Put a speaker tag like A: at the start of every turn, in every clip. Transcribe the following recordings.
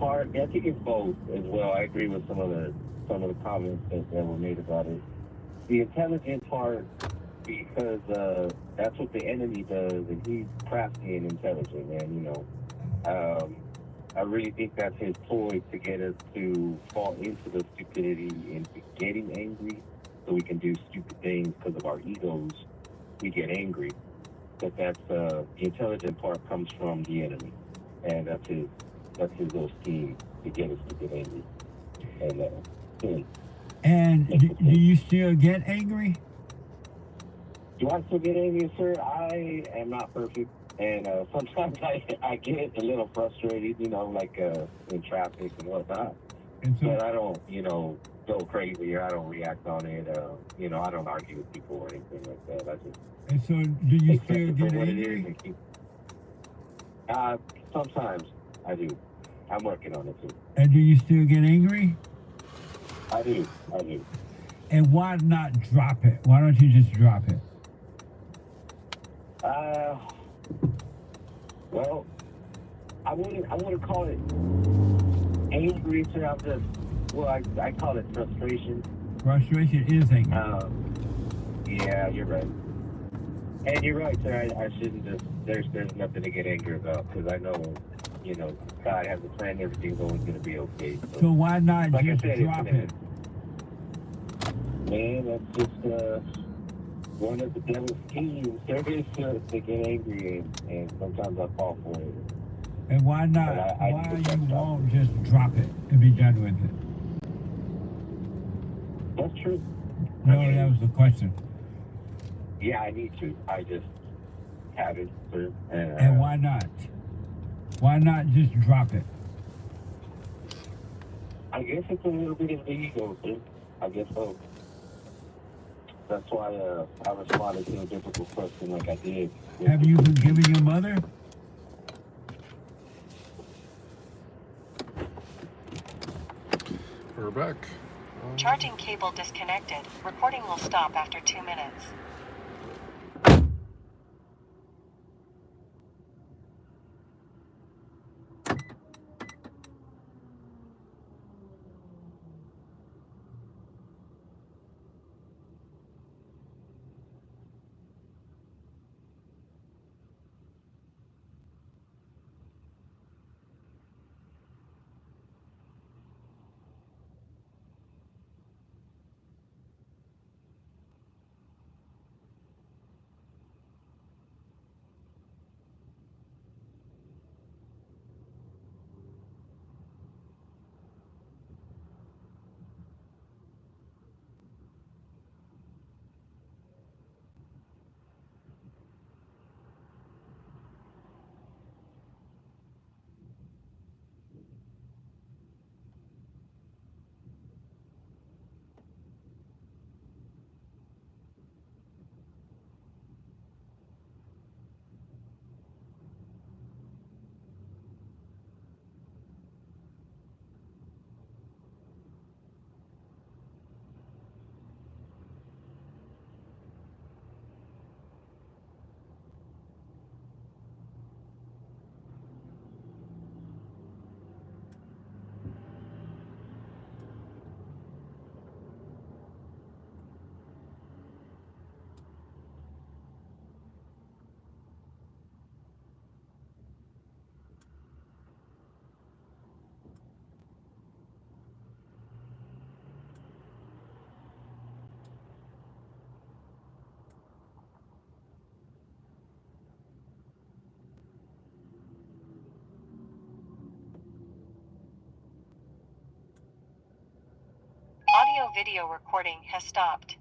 A: part, yeah, I think it's both as well. I agree with some of the comments that were made about it. The intelligent part, because that's what the enemy does, and he's crafty and intelligent, and I really think that's his ploy to get us to fall into the stupidity and getting angry, so we can do stupid things because of our egos. We get angry, but that's the intelligent part comes from the enemy, and that's his little scheme to get us to get angry. And hmm,
B: And
A: makes us
B: do
A: think.
B: you still get angry?
A: Do I still get angry, sir? I am not perfect, and sometimes I get a little frustrated, like in traffic and whatnot.
B: And so,
A: But I don't, go crazy or I don't react on it. I don't argue with people or anything like that. I just
B: and so, do you
A: accept
B: still
A: it for
B: get
A: what it is
B: angry?
A: and keep. Uh, Sometimes I do. I'm working on it too.
B: And do you still get angry?
A: I do. I do.
B: And why not drop it? Why don't you just drop it?
A: Uh, well, I wouldn't call it angry, sir. I call it frustration.
B: Frustration is anger.
A: Yeah, you're right. And you're right, sir. I shouldn't just. There's nothing to get angry about because I know, God has a plan. Everything's always going to be okay.
B: So
A: So,
B: why not
A: like I
B: just
A: said,
B: drop it?
A: man, that's just one of the devil's schemes. There is to get angry, and sometimes I fall for it.
B: And why
A: But
B: not?
A: I
B: Why
A: need to
B: you
A: stop
B: won't
A: it.
B: just drop it and be done with it?
A: That's true. I
B: No,
A: mean,
B: that was the question.
A: yeah, I need to. I just haven't, sir.
B: And why not? Why not just drop it?
A: I guess it's a little bit of the ego, sir. I guess so. That's why I responded to a difficult question like I did.
B: Have you forgiven your mother?
C: We're back.
D: Charging cable disconnected. Recording will stop after 2 minutes. Audio-video recording has stopped.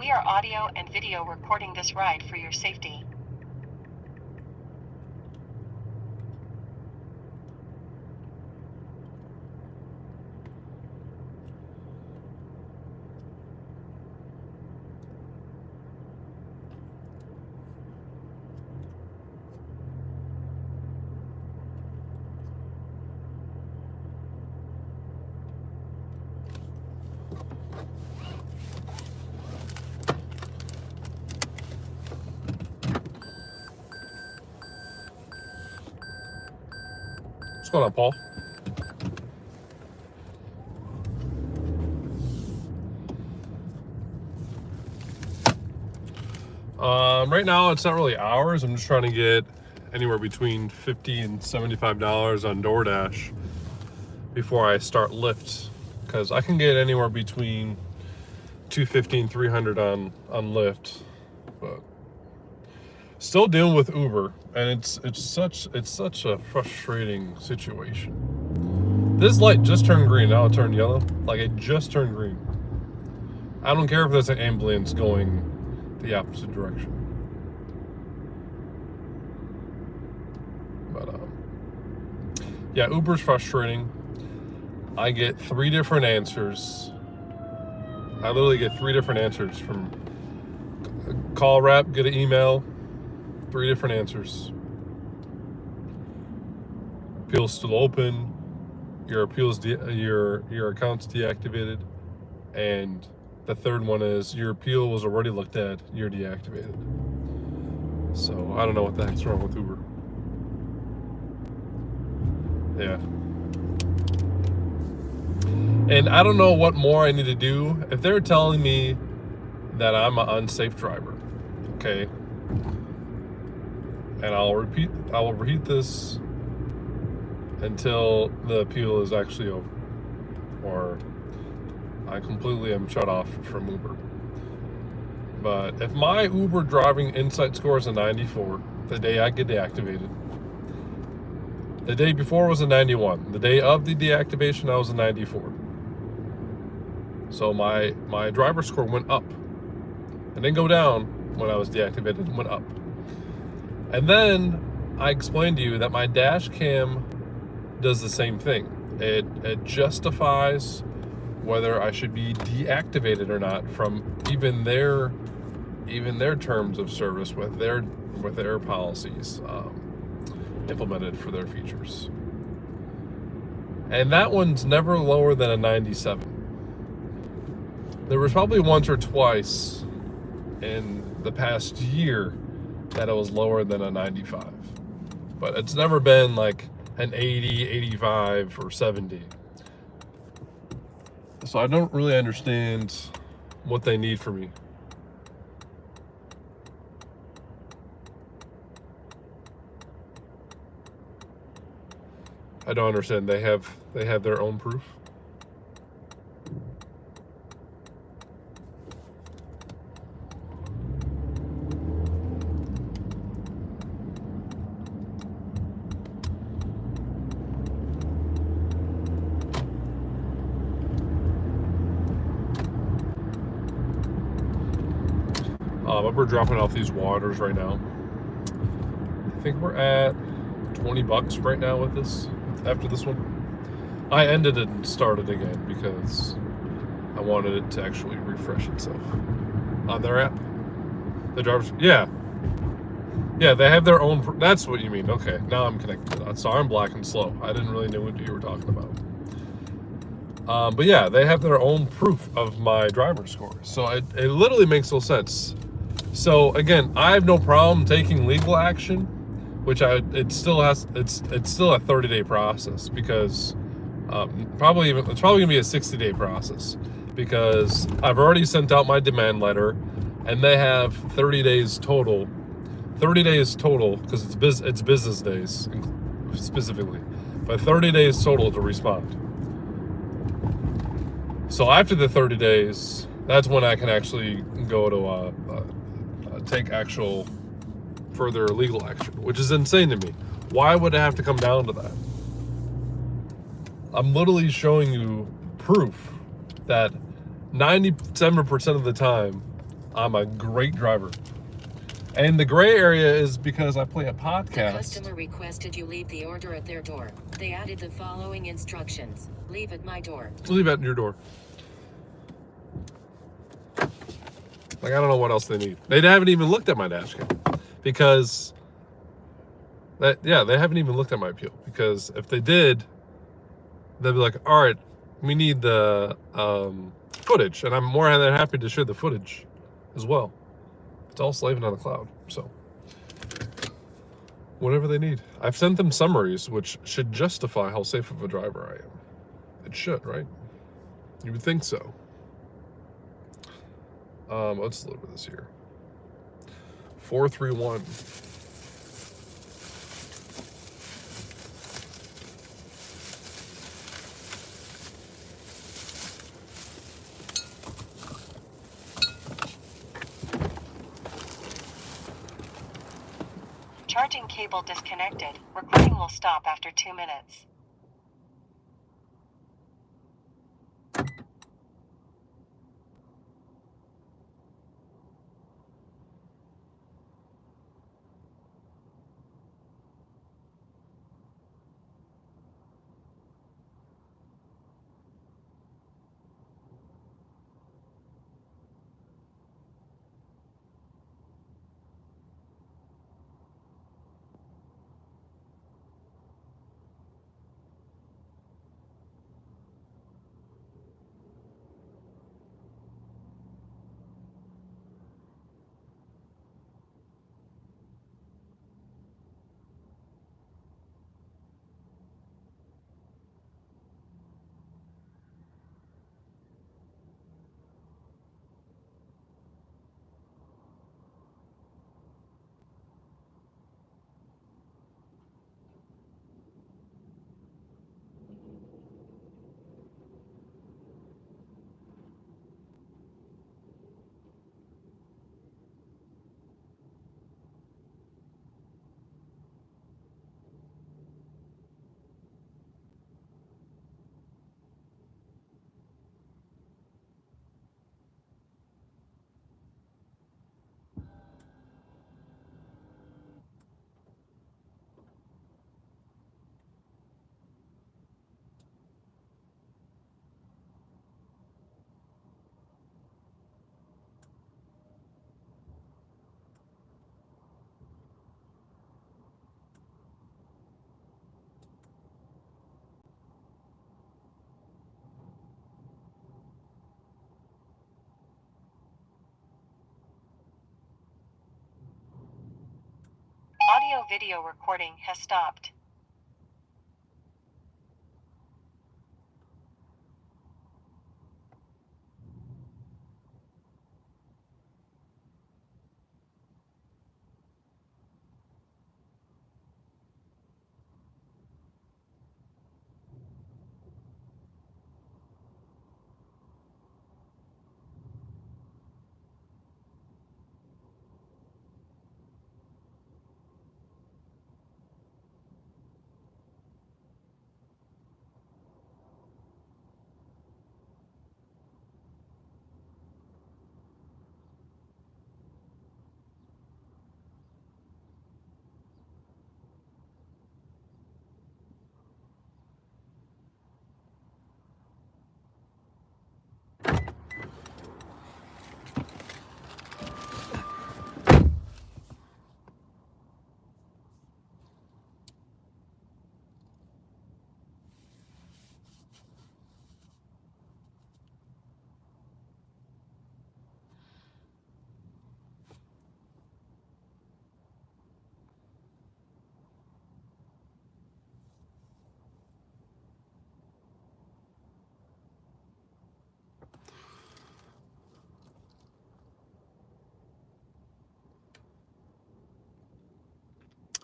D: We are audio and video recording this ride for your safety.
C: What's going on, Paul? Right now, it's not really hours. I'm just trying to get anywhere between $50 and $75 on DoorDash before I start Lyft, because I can get anywhere between $250 and $300 on Lyft, but still dealing with Uber, and it's such a frustrating situation. This light just turned green. Now it turned yellow. Like, it just turned green. I don't care if there's an ambulance going the opposite direction. But yeah, Uber's frustrating. I get 3 different answers. I literally get 3 different answers from call rep, get an email, 3 different answers. Appeal's still open. Your appeal's your account's deactivated, and the third one is your appeal was already looked at. You're deactivated. So I don't know what the heck's wrong with Uber. Yeah. And I don't know what more I need to do. If they're telling me that I'm an unsafe driver, okay, and I will repeat this until the appeal is actually over, or I completely am shut off from Uber. But if my Uber driving insight score is a 94 the day I get deactivated, the day before was a 91, the day of the deactivation I was a 94. So my driver score went up. It didn't go down when I was deactivated, it went up. And then I explained to you that my dash cam does the same thing. It justifies whether I should be deactivated or not from even their terms of service with their policies implemented for their features. And that one's never lower than a 97. There was probably once or twice in the past year that it was lower than a 95. But it's never been like an 80, 85, or 70. So I don't really understand what they need from me. I don't understand. They have their own proof. We're dropping off these waters right now. I think we're at $20 right now with this, after this one. I ended it and started again because I wanted it to actually refresh itself on their app. The drivers, yeah, they have their own, that's what you mean. Okay, now I'm connected to that. Sorry, I'm black and slow. I didn't really know what you were talking about. But yeah, they have their own proof of my driver score. So it literally makes no sense. So again, I have no problem taking legal action, which it's still a 30-day process, because it's probably gonna be a 60-day process, because I've already sent out my demand letter, and they have 30 days total. 30 days total, because it's business days specifically, but 30 days total to respond. So after the 30 days, that's when I can actually go to take actual further legal action, which is insane to me. Why would it have to come down to that? I'm literally showing you proof that 97% of the time I'm a great driver. And the gray area is because I play a
E: The
C: podcast.
E: customer requested you leave the order at their door. They added the following instructions. Leave at my door.
C: Leave it at your door. Like, I don't know what else they need. They haven't even looked at my dash cam because they haven't even looked at my appeal, because if they did, they'd be like, all right, we need the footage, and I'm more than happy to share the footage as well. It's all slaving on the cloud, so whatever they need. I've sent them summaries, which should justify how safe of a driver I am. It should, right? You would think so. Let's deliver this here. 431.
D: Charging cable disconnected. Recording will stop after 2 minutes. Audio-video recording has stopped.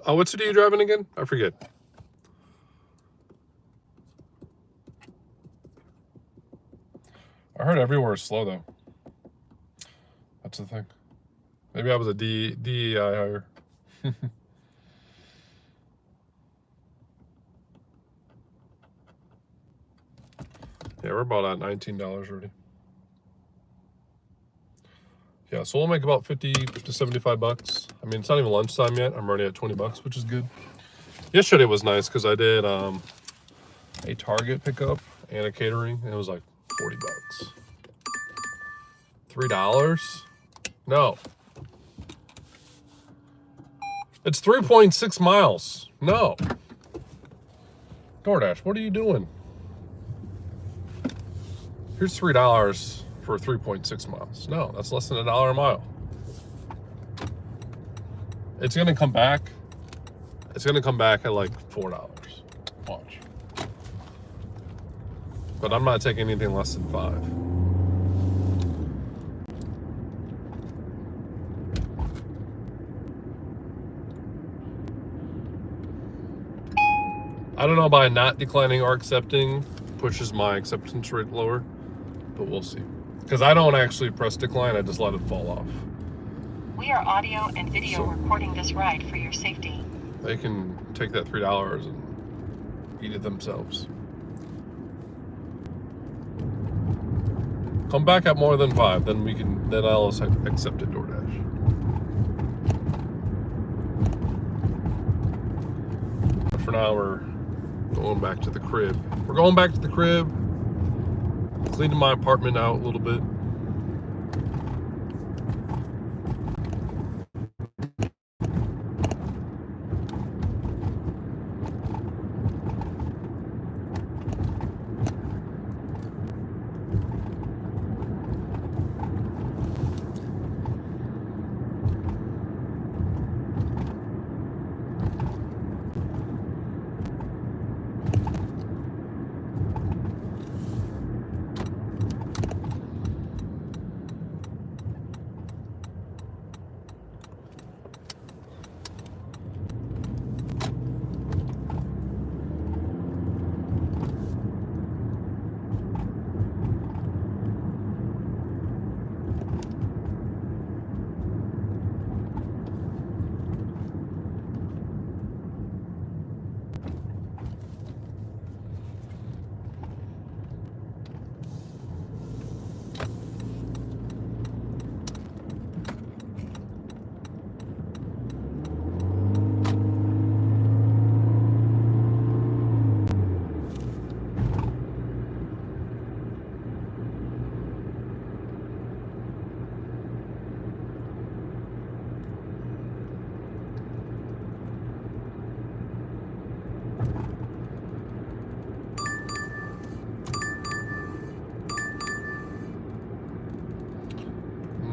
C: Oh, what city are you driving again? I forget. I heard everywhere is slow, though. That's the thing. Maybe I was a DEI hire. Yeah, we're about at $19 already. Yeah, Yeah, so we'll make about 50 to 75 bucks. I mean, it's not even lunchtime yet. I'm already at 20 bucks, which is good. Yesterday was nice because I did a Target pickup and a catering, and it was like 40 bucks. $3? No. It's 3.6 miles. No. DoorDash, what are you doing? Here's $3 for 3.6 miles. No, that's less than $1 a mile. It's gonna come back. It's gonna come back at like $4. Watch. But I'm not taking anything less than 5. I don't know, by not declining or accepting pushes my acceptance rate lower, but we'll see. Because I don't actually press decline, I just let it fall off.
D: We are audio and video recording this ride for your safety.
C: They can take that $3 and eat it themselves. Come back at more than 5, then I'll accept it, DoorDash. But for now, we're going back to the crib. We're going back to the crib, cleaning my apartment out a little bit.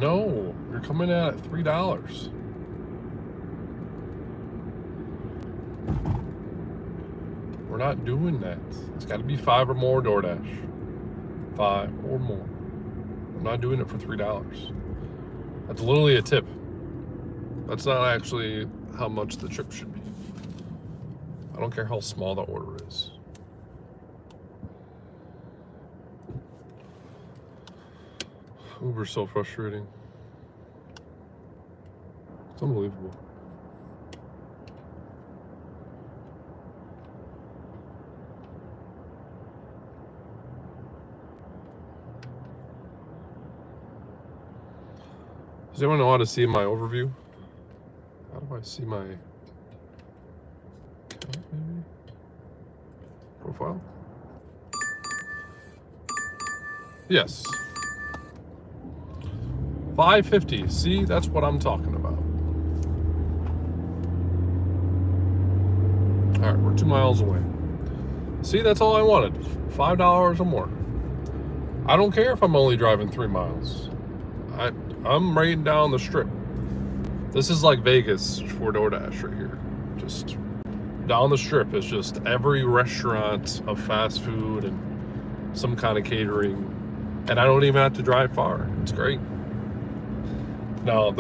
C: No, you're coming in at $3. We're not doing that. It's got to be 5 or more, DoorDash. 5 or more. I'm not doing it for $3. That's literally a tip. That's not actually how much the trip should be. I don't care how small the order is. Uber's so frustrating. It's unbelievable. Does anyone know how to see my overview? How do I see my account, maybe? Profile? Yes. 550. See, that's what I'm talking about. All right, we're 2 miles away. See, that's all I wanted. $5 or more. I don't care if I'm only driving 3 miles. I'm right down the strip. This is like Vegas for DoorDash right here. Just down the strip is just every restaurant of fast food and some kind of catering. And I don't even have to drive far. It's great. Now, the